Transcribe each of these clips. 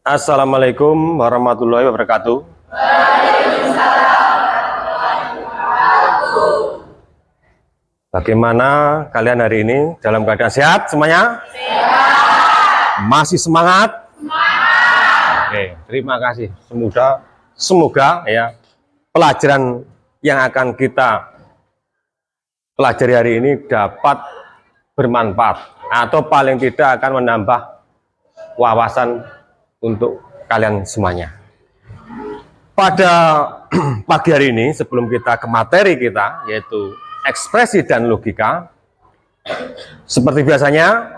Assalamualaikum warahmatullahi wabarakatuh. Bagaimana kalian hari ini? Dalam keadaan sehat semuanya? Sehat. Masih semangat? Semangat. Oke, terima kasih. Semoga ya pelajaran yang akan kita pelajari hari ini dapat bermanfaat atau paling tidak akan menambah wawasan untuk kalian semuanya. Pada pagi hari ini, sebelum kita ke materi kita, yaitu ekspresi dan logika, seperti biasanya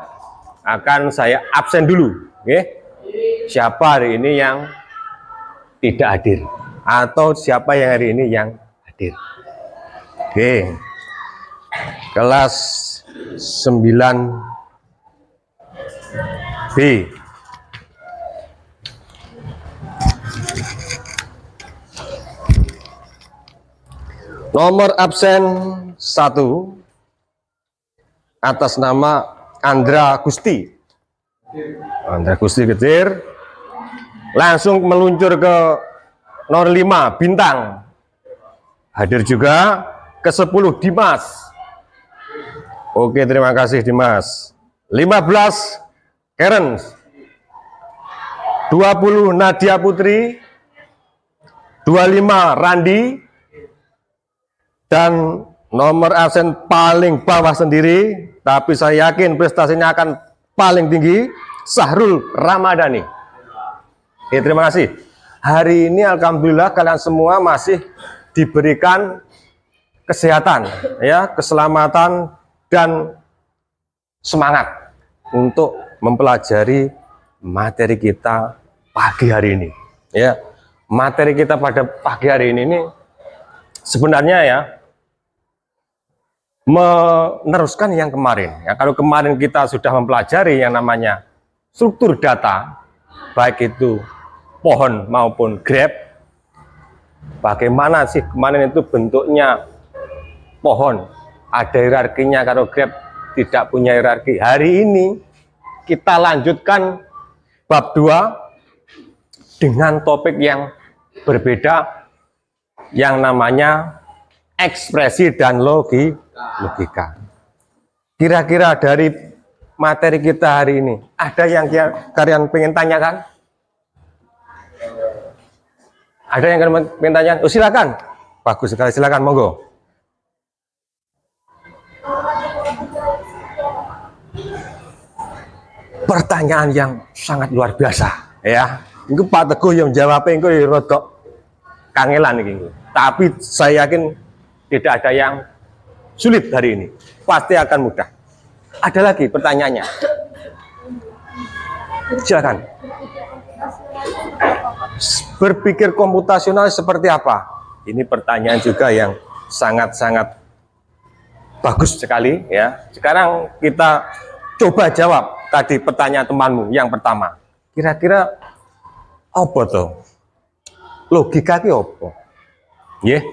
akan saya absen dulu. Siapa hari ini yang tidak hadir? Atau siapa yang hari ini yang hadir? Oke. Kelas 9B. Nomor absen 1 atas nama Andra Gusti. Andra Gusti Getir. Langsung meluncur ke nomor 5 Bintang. Hadir juga ke 10 Dimas. Oke, terima kasih Dimas. 15 Karen. 20 Nadia Putri. 25 Randi. Dan nomor absen paling bawah sendiri, tapi saya yakin prestasinya akan paling tinggi, Sahrul Ramadhani. Oke, terima kasih. Hari ini alhamdulillah kalian semua masih diberikan kesehatan, ya, keselamatan dan semangat untuk mempelajari materi kita pagi hari ini. Ya, materi kita pada pagi hari ini sebenarnya ya meneruskan yang kemarin. Ya, kalau kemarin kita sudah mempelajari yang namanya struktur data, baik itu pohon maupun graf, bagaimana sih kemarin itu bentuknya pohon, ada hierarkinya, kalau graf tidak punya hierarki. Hari ini kita lanjutkan bab 2 dengan topik yang berbeda, yang namanya ekspresi dan logika. Kira-kira dari materi kita hari ini, ada yang kalian pengen tanyakan? Ada yang kalian pengen tanyakan? Oh, silakan. Bagus sekali, silakan, monggo. Pertanyaan yang sangat luar biasa, ya. Itu Pak Teguh yang jawabnya itu rodok kangelan ini. Tapi saya yakin tidak ada yang sulit hari ini, pasti akan mudah. Ada lagi pertanyaannya? Silakan. Berpikir komputasional seperti apa? Ini pertanyaan juga yang sangat-sangat bagus sekali, ya. Sekarang kita coba jawab tadi pertanyaan temanmu yang pertama. Kira-kira apa tuh? Logika ki apa? Yeah.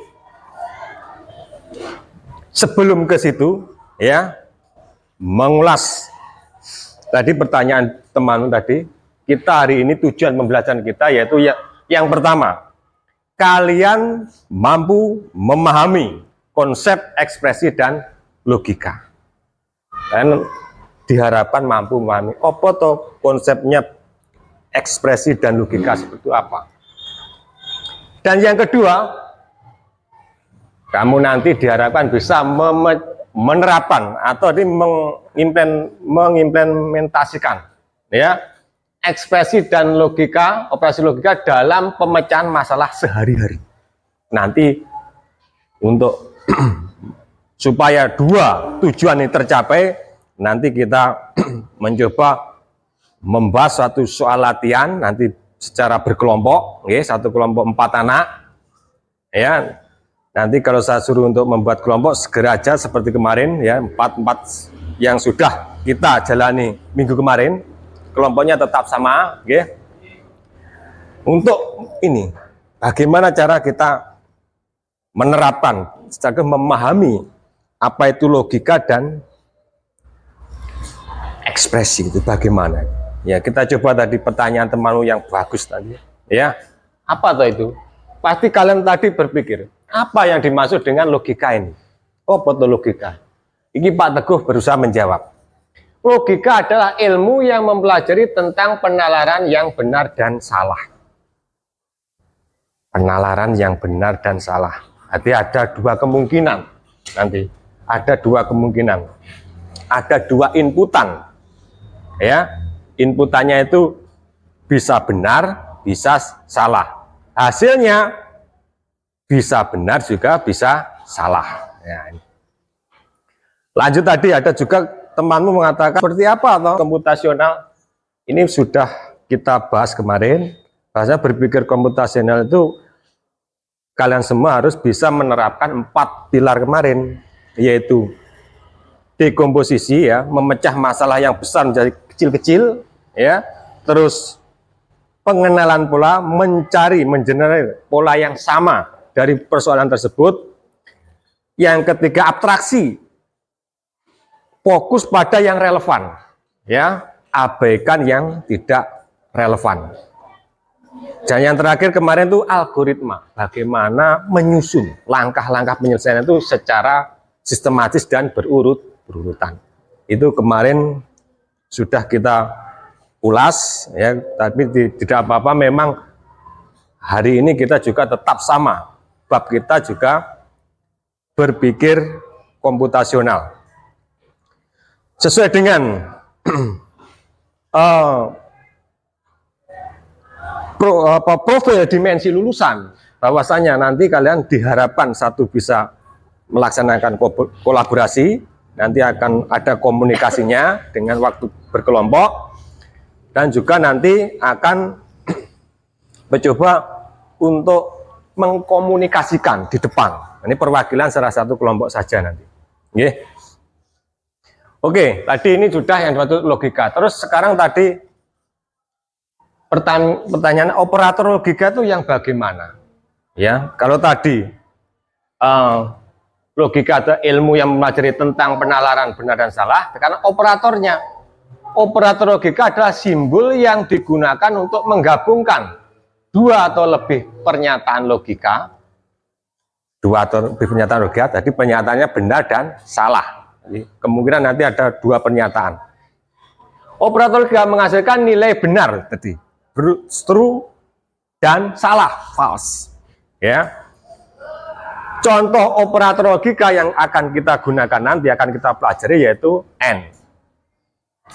Sebelum ke situ, ya, mengulas tadi pertanyaan temanmu tadi, kita hari ini tujuan pembelajaran kita yaitu yang pertama, kalian mampu memahami konsep ekspresi dan logika. Dan diharapkan mampu memahami apa toh konsepnya ekspresi dan logika seperti apa. Dan yang kedua, kamu nanti diharapkan bisa menerapkan atau mengimplementasikan, ya, ekspresi dan logika, operasi logika dalam pemecahan masalah sehari-hari. Nanti untuk supaya dua tujuan ini tercapai, nanti kita mencoba membahas suatu soal latihan nanti secara berkelompok, ya, satu kelompok 4 anak, ya. Nanti kalau saya suruh untuk membuat kelompok, segera aja seperti kemarin, ya, 4 yang sudah kita jalani minggu kemarin, kelompoknya tetap sama, ya. Untuk ini, bagaimana cara kita menerapkan, secara memahami apa itu logika dan ekspresi itu bagaimana? Ya, kita coba tadi pertanyaan temanmu yang bagus tadi. Ya, apa tuh itu? Pasti kalian tadi berpikir, apa yang dimaksud dengan logika ini? Oh, betul logika. Ini Pak Teguh berusaha menjawab. Logika adalah ilmu yang mempelajari tentang penalaran yang benar dan salah. Penalaran yang benar dan salah. Jadi ada dua kemungkinan nanti. Ada dua kemungkinan. Ada dua inputan. Ya, inputannya itu bisa benar, bisa salah. Hasilnya bisa benar juga bisa salah. Ya. Lanjut tadi ada juga temanmu mengatakan seperti apa atau komputasional. Ini sudah kita bahas kemarin. Bahasa berpikir komputasional itu kalian semua harus bisa menerapkan 4 pilar kemarin, yaitu dekomposisi, ya, memecah masalah yang besar menjadi kecil-kecil, ya, terus pengenalan pola, mencari, mengenerate pola yang sama dari persoalan tersebut. Yang ketiga, abstraksi, fokus pada yang relevan, ya, abaikan yang tidak relevan. Dan yang terakhir kemarin itu algoritma, bagaimana menyusun langkah-langkah penyelesaian itu secara sistematis dan berurutan. Itu kemarin sudah kita ulas, ya, tapi tidak apa-apa, memang hari ini kita juga tetap sama, bab kita juga berpikir komputasional. Sesuai dengan profil dimensi lulusan, bahwasanya nanti kalian diharapkan satu bisa melaksanakan kolaborasi, nanti akan ada komunikasinya dengan waktu berkelompok, dan juga nanti akan mencoba untuk mengkomunikasikan di depan. Ini perwakilan salah satu kelompok saja nanti. Oke, tadi ini sudah yang dimaksud logika. Terus sekarang tadi pertanyaan operator logika itu yang bagaimana? Ya, kalau tadi logika ada ilmu yang mempelajari tentang penalaran benar dan salah, karena operator logika adalah simbol yang digunakan untuk menggabungkan dua atau lebih pernyataan logika. Dua atau lebih pernyataan logika, jadi pernyataannya benar dan salah. Jadi, kemungkinan nanti ada dua pernyataan. Operator logika menghasilkan nilai benar tadi, true dan salah, false. Ya. Contoh operator logika yang akan kita gunakan nanti, akan kita pelajari, yaitu and,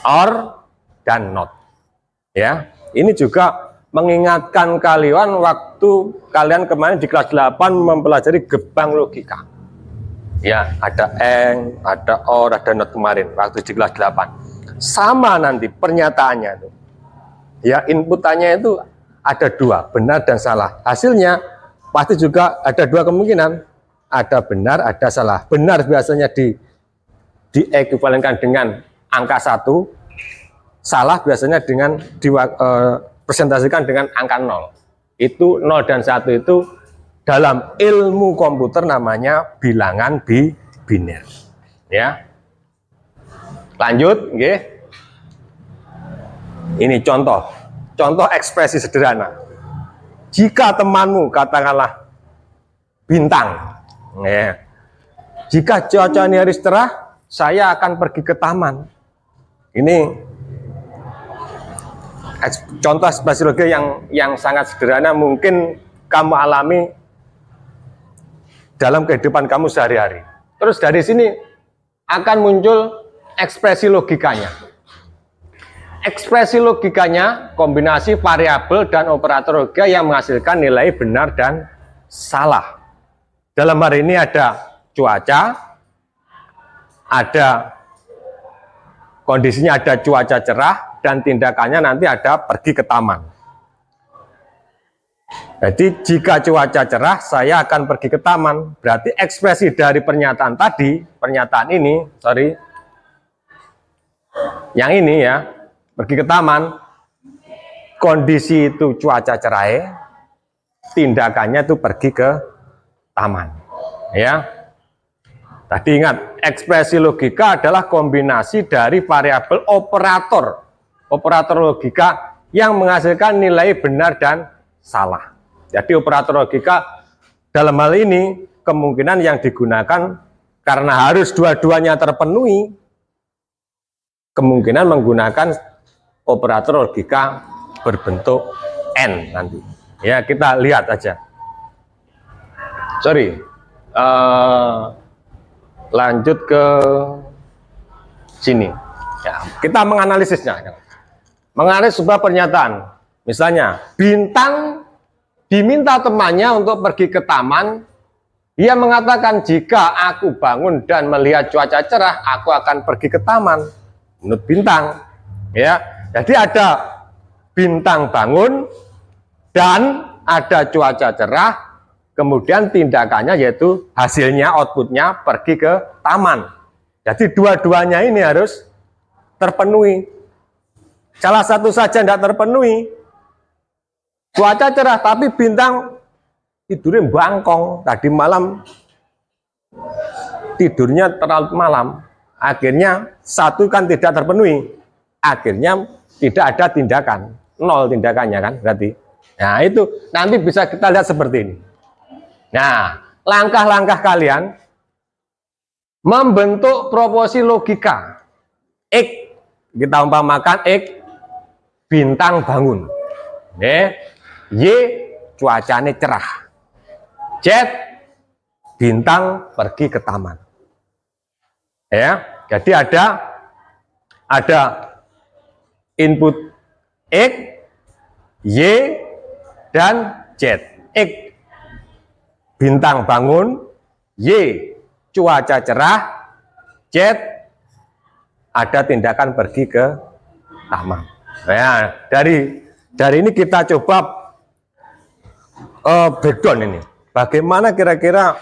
or, dan not. Ya, ini juga mengingatkan kalian waktu kalian kemarin di kelas 8 mempelajari gerbang logika. Ya, ada and, ada or, ada not kemarin waktu di kelas 8. Sama nanti pernyataannya itu. Ya, inputannya itu ada dua, benar dan salah. Hasilnya pasti juga ada dua kemungkinan, ada benar, ada salah. Benar biasanya diekuivalenkan dengan angka 1, salah biasanya dengan presentasikan dengan angka 0. Itu 0 dan 1 itu dalam ilmu komputer namanya bilangan biner. Ya. Lanjut, nggih. Ini contoh ekspresi sederhana. Jika temanmu katakanlah bintang, ya. Jika cuaca ini hari cerah, saya akan pergi ke taman. Ini contoh ekspresi logika yang sangat sederhana, mungkin kamu alami dalam kehidupan kamu sehari-hari. Terus dari sini akan muncul ekspresi logikanya. Ekspresi logikanya kombinasi variabel dan operator logika yang menghasilkan nilai benar dan salah. Dalam hari ini ada cuaca, ada kondisinya, ada cuaca cerah, dan tindakannya nanti ada pergi ke taman. Jadi jika cuaca cerah, saya akan pergi ke taman. Berarti ekspresi dari pernyataan tadi, yang ini ya, pergi ke taman, kondisi itu cuaca cerah, tindakannya itu pergi ke taman. Ya, tadi ingat, ekspresi logika adalah kombinasi dari variabel operator operator logika yang menghasilkan nilai benar dan salah. Jadi operator logika dalam hal ini kemungkinan yang digunakan karena harus dua-duanya terpenuhi, kemungkinan menggunakan operator logika berbentuk N nanti. Ya, kita lihat aja. Sorry. Lanjut ke sini. Ya, kita menganalisisnya. Menganalisis sebuah pernyataan. Misalnya, Bintang diminta temannya untuk pergi ke taman. Dia mengatakan, jika aku bangun dan melihat cuaca cerah, aku akan pergi ke taman. Menurut Bintang. Ya, jadi ada Bintang bangun dan ada cuaca cerah. Kemudian tindakannya yaitu hasilnya, outputnya pergi ke taman. Jadi dua-duanya ini harus terpenuhi. Salah satu saja tidak terpenuhi. Cuaca cerah tapi Bintang tidurnya bangkong. Tadi malam tidurnya terlalu malam. Akhirnya satu kan tidak terpenuhi. Akhirnya tidak ada tindakan. Nol tindakannya kan berarti. Nah itu nanti bisa kita lihat seperti ini. Nah, langkah-langkah kalian membentuk proporsi logika. X, kita umpamakan X, Bintang bangun. Y, cuacanya cerah. Z, Bintang pergi ke taman. Ya, jadi ada input X, Y, dan Z. X, Bintang bangun, Y, cuaca cerah, Z, ada tindakan pergi ke taman. Nah, dari ini kita coba breakdown ini. Bagaimana kira-kira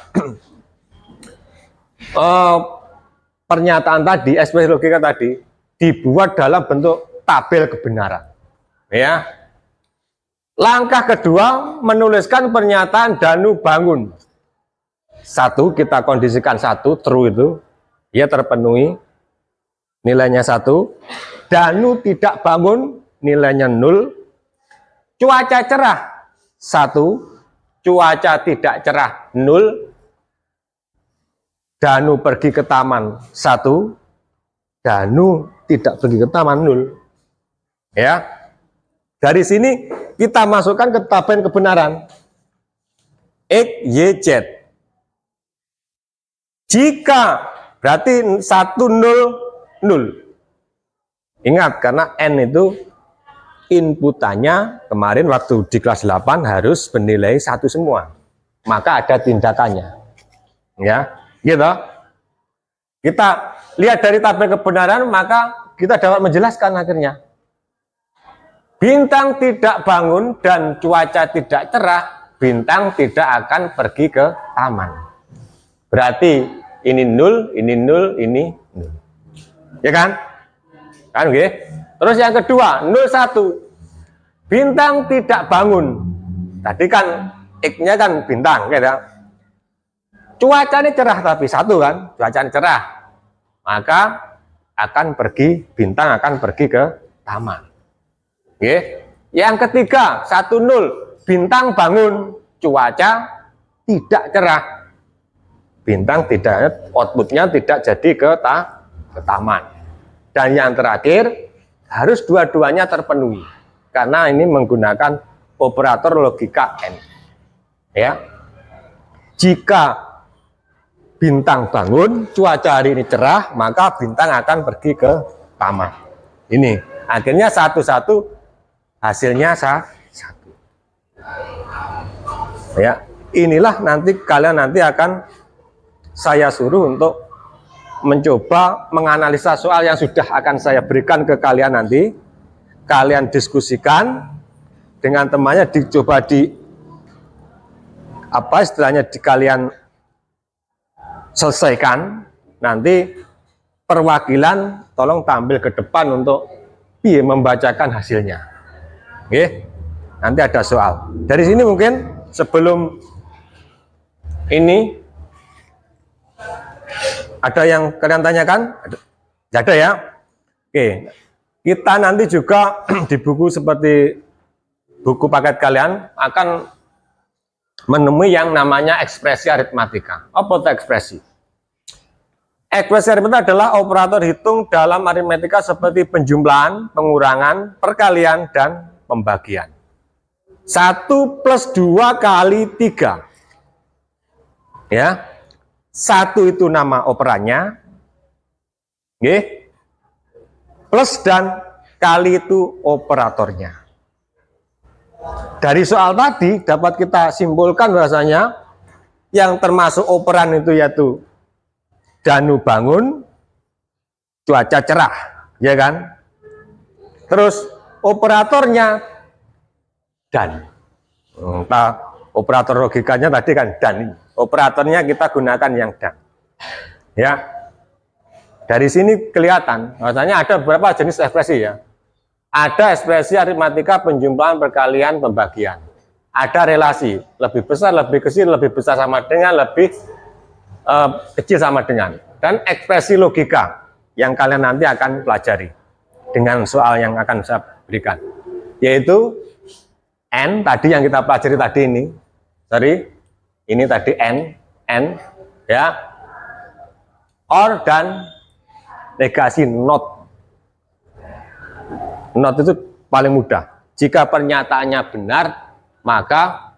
pernyataan tadi, ekspresi logika tadi dibuat dalam bentuk tabel kebenaran. Ya. Langkah kedua, menuliskan pernyataan Danu bangun. Satu, kita kondisikan satu, true itu. Ya terpenuhi, nilainya 1. Danu tidak bangun, nilainya 0. Cuaca cerah, 1. Cuaca tidak cerah, 0. Danu pergi ke taman, 1. Danu tidak pergi ke taman, 0. Ya. Dari sini kita masukkan ke tabel kebenaran. X, Y, Z. Jika berarti 1, 0, 0. Ingat, karena N itu inputannya kemarin waktu di kelas 8 harus bernilai 1 semua. Maka ada tindakannya. Ya, gitu. Kita lihat dari tabel kebenaran, maka kita dapat menjelaskan akhirnya. Bintang tidak bangun dan cuaca tidak cerah, Bintang tidak akan pergi ke taman. Berarti ini 0, ini 0, ini 0. Ya kan? Kan oke? Terus yang kedua, 01. Bintang tidak bangun. Tadi kan X-nya kan Bintang, gitu. Cuacanya cerah tapi 1 kan, cuacanya cerah. Maka akan pergi, Bintang akan pergi ke taman. Oke. Yang ketiga, 10. Bintang bangun, cuaca tidak cerah. Bintang tidak, outputnya tidak jadi ke taman. Dan yang terakhir, harus dua-duanya terpenuhi. Karena ini menggunakan operator logika N. Ya. Jika Bintang bangun, cuaca hari ini cerah, maka Bintang akan pergi ke taman. Ini, akhirnya satu-satu, hasilnya 1. Ya, inilah nanti kalian akan saya suruh untuk mencoba menganalisa soal yang sudah akan saya berikan ke kalian nanti. Kalian diskusikan dengan temannya, dicoba kalian selesaikan. Nanti perwakilan tolong tampil ke depan untuk membacakan hasilnya. Oke, nanti ada soal. Dari sini mungkin sebelum ini ada yang kalian tanyakan? Ada ya? Oke. Kita nanti juga di buku seperti buku paket kalian akan menemui yang namanya ekspresi aritmatika. Apa itu ekspresi? Ekspresi aritmatika adalah operator hitung dalam aritmatika seperti penjumlahan, pengurangan, perkalian, dan pembagian. 1 plus 2 kali 3. Ya. 1 itu nama operannya. Oke. Plus dan kali itu operatornya. Dari soal tadi dapat kita simpulkan bahasanya yang termasuk operan itu yaitu danu bangun, cuaca cerah, ya kan? Terus operatornya dan. Operator logikanya tadi kan dan. Operatornya kita gunakan yang dan. Ya. Dari sini kelihatan bahwasanya ada beberapa jenis ekspresi ya. Ada ekspresi aritmatika penjumlahan, perkalian, pembagian. Ada relasi, lebih besar, lebih kecil, lebih besar sama dengan, lebih kecil sama dengan. Dan ekspresi logika yang kalian nanti akan pelajari dengan soal yang akan saya berikan. Yaitu N tadi yang kita pelajari tadi ini. Sorry, ini tadi N ya. OR dan negasi not. Not itu paling mudah. Jika pernyataannya benar, maka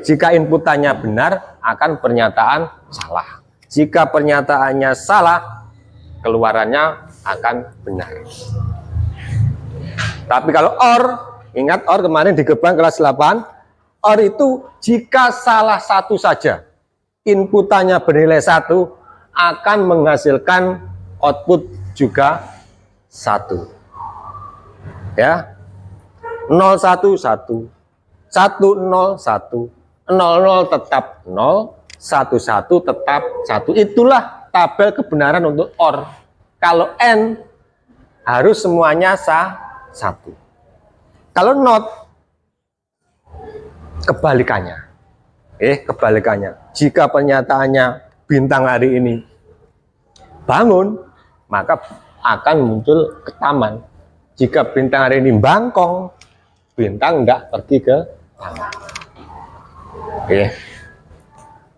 jika inputannya benar, akan pernyataan salah. Jika pernyataannya salah, keluarannya akan benar. Tapi kalau OR, ingat OR kemarin di Gebang kelas 8, OR itu jika salah satu saja, inputannya bernilai 1, akan menghasilkan output juga 1. Ya, 0 1 1, 1 0 1, 0 0 tetap 0, 1 1 tetap 1. Itulah tabel kebenaran untuk OR. Kalau N harus semuanya 1. Kalau not kebalikannya. Kebalikannya. Jika pernyataannya bintang hari ini bangun, maka akan muncul ke taman. Jika bintang hari ini bangkong, bintang enggak pergi ke taman.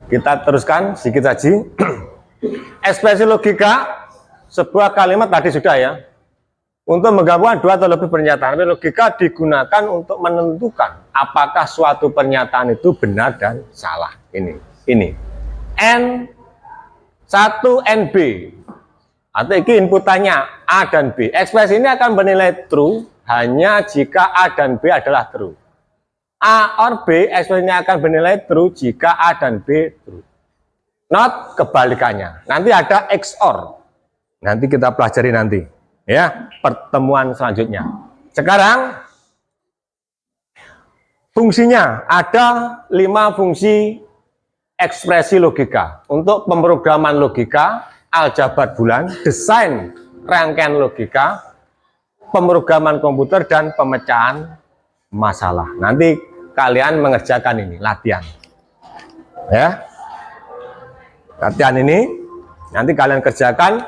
Kita teruskan sedikit saja. Ekspresi logika, sebuah kalimat tadi sudah ya. Untuk menggabungkan 2 atau lebih pernyataan, logika digunakan untuk menentukan apakah suatu pernyataan itu benar dan salah. Ini N1 NB. Atau ini inputannya A dan B. Ekspresi ini akan bernilai true hanya jika A dan B adalah true. A or B, ekspresi ini akan bernilai true jika A dan B true. Not kebalikannya. Nanti ada XOR. Nanti kita pelajari nanti. Ya, pertemuan selanjutnya. Sekarang fungsinya ada 5 fungsi ekspresi logika. Untuk pemrograman logika, aljabar bulan, desain rangkaian logika, pemrograman komputer, dan pemecahan masalah. Nanti kalian mengerjakan ini, latihan. Ya. Latihan ini, nanti kalian kerjakan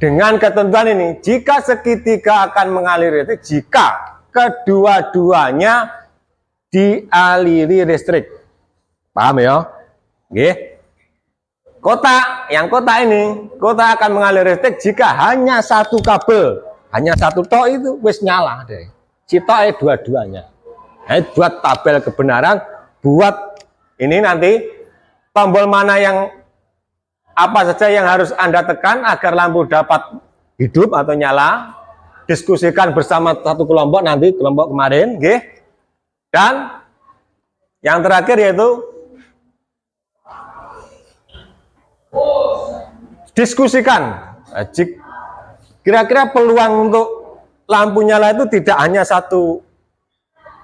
dengan ketentuan ini. Jika segitiga akan mengalir listrik, jika kedua-duanya dialiri listrik. Paham ya? Oke. Kotak ini akan mengalir listrik jika hanya satu kabel, hanya satu tok itu wis nyala deh. Citoke dua-duanya. Buat tabel kebenaran, buat ini nanti tombol mana yang apa saja yang harus Anda tekan agar lampu dapat hidup atau nyala. Diskusikan bersama satu kelompok nanti, kelompok kemarin, nggih. Dan yang terakhir yaitu diskusikan kira-kira peluang untuk lampu nyala itu tidak hanya satu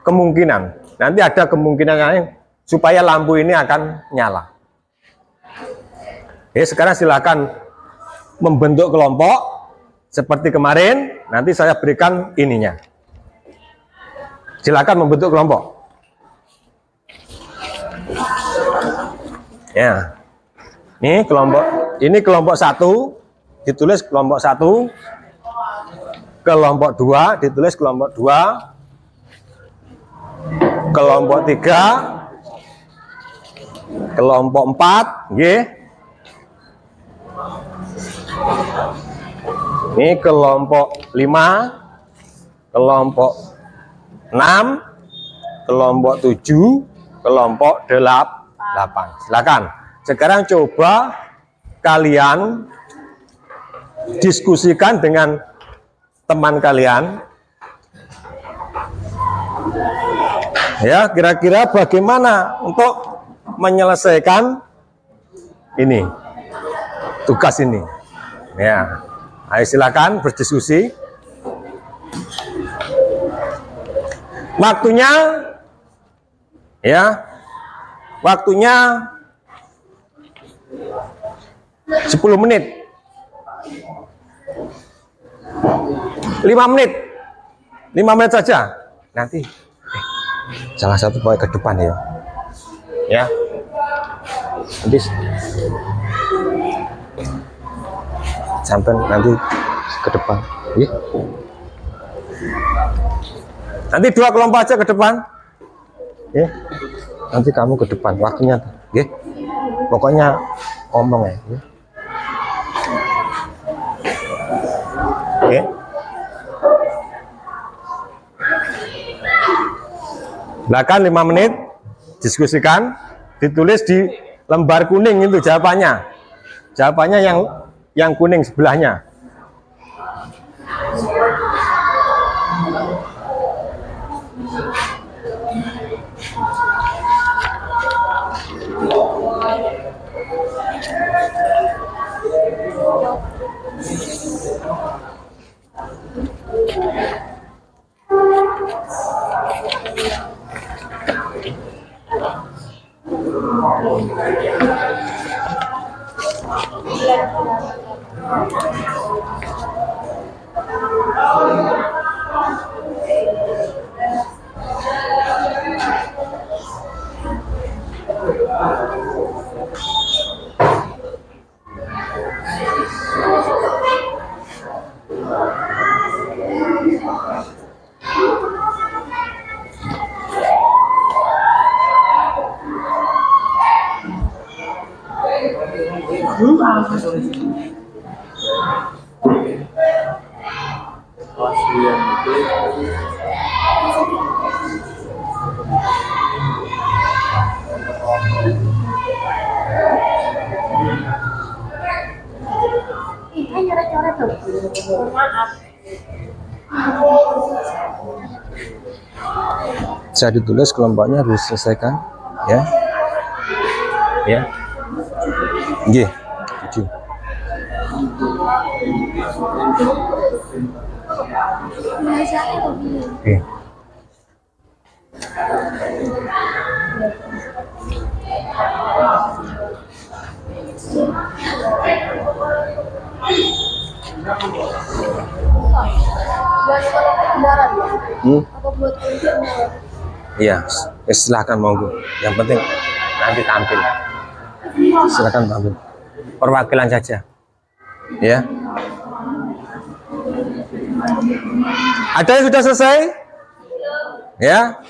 kemungkinan. Nanti ada kemungkinan lain supaya lampu ini akan nyala. Sekarang silakan membentuk kelompok seperti kemarin. Nanti saya berikan ininya. Silakan membentuk kelompok. Ya. Ini kelompok 1, ditulis kelompok 1. Kelompok 2 ditulis kelompok 2. Kelompok 3. Kelompok 4, nggih. Ini kelompok 5, kelompok 6, kelompok 7, kelompok 8. Silakan. Sekarang coba kalian diskusikan dengan teman kalian. Ya, kira-kira bagaimana untuk menyelesaikan ini, tugas ini. Ya, ayo silakan berdiskusi. Waktunya, ya, waktunya 10 menit. 5 menit. 5 menit saja. Nanti salah satu poin ke depan ya. Ya. Nanti sampai nanti ke depan. Ya. Nanti 2 kelompok aja ke depan. Ya. Nanti kamu ke depan waktunya. Ya. Pokoknya ngomong ya. Oke. Belakang 5 menit, diskusikan, ditulis di lembar kuning itu jawabannya. Jawabannya yang kuning sebelahnya. Bisa ditulis kelompoknya harus diselesaikan, ya. Ya. Nggih. 7. Oke. Iya, silakan monggo. Yang penting nanti tampil. Silakan tampil. Perwakilan saja. Ya. Ada yang sudah selesai? Ya.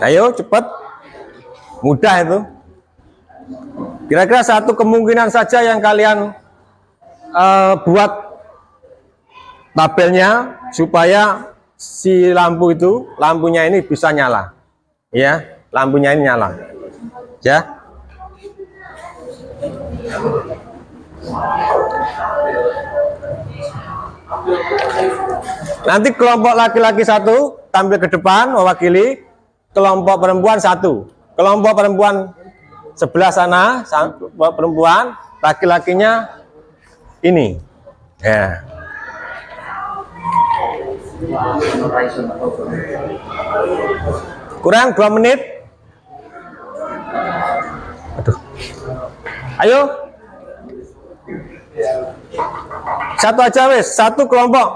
Ayo cepat. Mudah itu. Kira-kira satu kemungkinan saja yang kalian buat tabelnya supaya si lampunya ini bisa nyala. Ya, lampunya ini nyala. Ya. Nanti kelompok laki-laki 1 tampil ke depan mewakili, kelompok perempuan 1. Kelompok perempuan sebelah sana, perempuan, laki-lakinya ini. Ya. Kurang 2 menit. Aduh. Ayo. Satu aja wes, satu kelompok.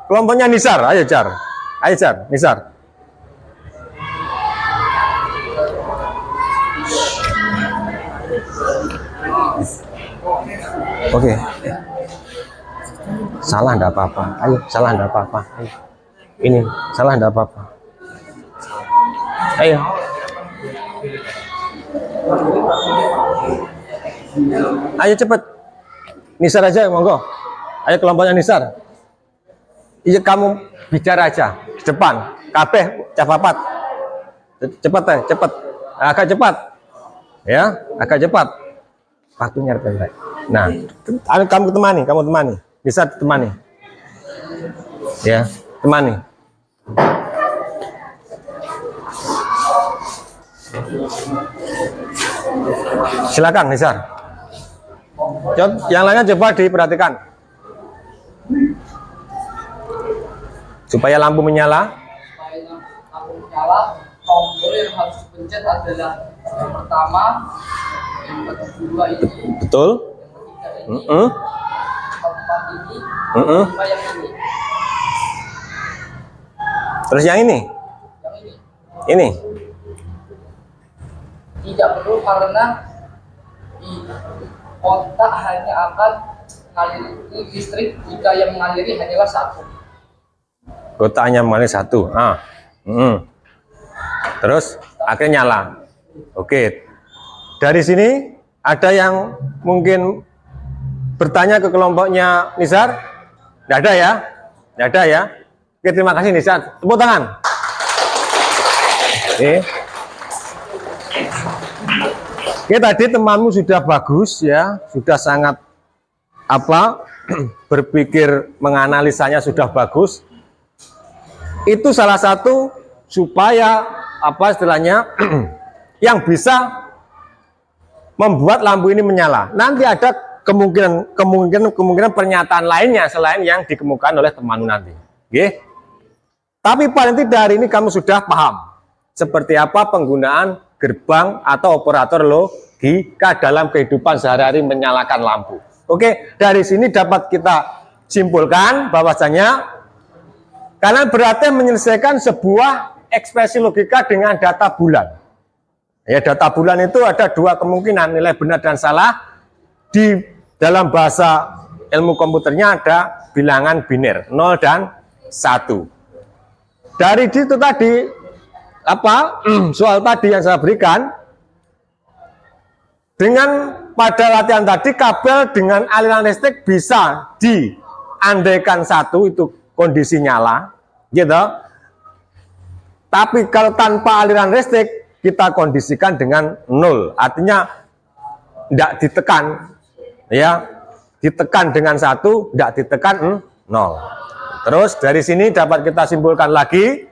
Kelompoknya Nisar. Ayo Jar. Ayo Jar, Nisar. Oke. Salah enggak apa-apa. Ayo, salah enggak apa-apa. Ayo. Ini salah enggak apa-apa. Ayo. Ayo cepet. Nisar aja, monggo. Ayo kelompoknya Nisar. Iya kamu bicara aja di depan. Kabeh capapat. Cepat teh, cepat. Agak cepat. Ya, agak cepat. Waktunya pendek. Nah, kamu temani. Bisa temani. Ya, temani. Silakan, Nisar. Yang lainnya coba diperhatikan. Supaya lampu menyala. Tombol yang harus dipencet adalah yang pertama, yang kedua ini, betul. yang ketiga ini, keempat ini, kelima yang ini. Terus yang ini? Yang ini Ini. tidak perlu karena di kontak hanya akan mengaliri listrik jika yang mengaliri hanyalah satu. Kotaknya mengalir satu. Terus akhirnya nyala. Oke. Dari sini ada yang mungkin bertanya ke kelompoknya Nisar? Tidak ada ya? Tidak ada ya? Oke, terima kasih Nisar. Tepuk tangan. Oke, tadi temanmu sudah bagus ya, sudah sangat berpikir menganalisanya sudah bagus. Itu salah satu supaya istilahnya yang bisa membuat lampu ini menyala. Nanti ada kemungkinan pernyataan lainnya selain yang dikemukakan oleh temanmu nanti. Oke. Tapi paling tidak hari ini kamu sudah paham seperti apa penggunaan gerbang atau operator logika dalam kehidupan sehari-hari menyalakan lampu. Oke, dari sini dapat kita simpulkan bahwasanya kalian berarti menyelesaikan sebuah ekspresi logika dengan data bulan. Ya, data bulan itu ada dua kemungkinan, nilai benar dan salah. Di dalam bahasa ilmu komputernya ada bilangan biner, 0 dan 1. Dari itu tadi, soal tadi yang saya berikan, dengan pada latihan tadi, kabel dengan aliran listrik bisa diandaikan 1, itu kondisi nyala, gitu. Tapi kalau tanpa aliran listrik kita kondisikan dengan 0, artinya tidak ditekan, ya, ditekan dengan 1, tidak ditekan 0. Terus dari sini dapat kita simpulkan lagi,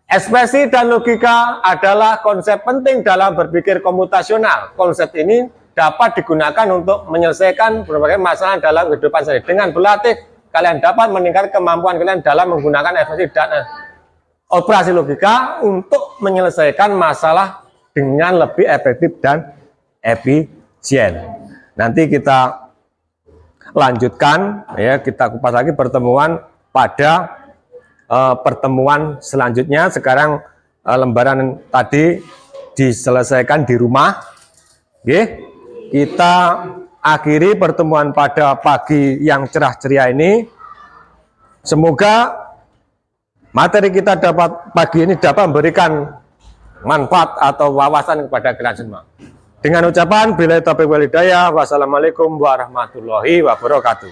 ekspresi dan logika adalah konsep penting dalam berpikir komputasional. Konsep ini dapat digunakan untuk menyelesaikan berbagai masalah dalam kehidupan sehari. Dengan berlatih, kalian dapat meningkatkan kemampuan kalian dalam menggunakan ekspresi dan operasi logika untuk menyelesaikan masalah dengan lebih efektif dan efisien. Nanti kita lanjutkan, ya, kita kupas lagi pertemuan pada pertemuan selanjutnya. Sekarang lembaran tadi diselesaikan di rumah. Oke. Kita akhiri pertemuan pada pagi yang cerah ceria ini. Semoga materi kita pagi ini dapat memberikan manfaat atau wawasan kepada kalian semua. Dengan ucapan billahi taufiq wal hidayah, wassalamualaikum warahmatullahi wabarakatuh.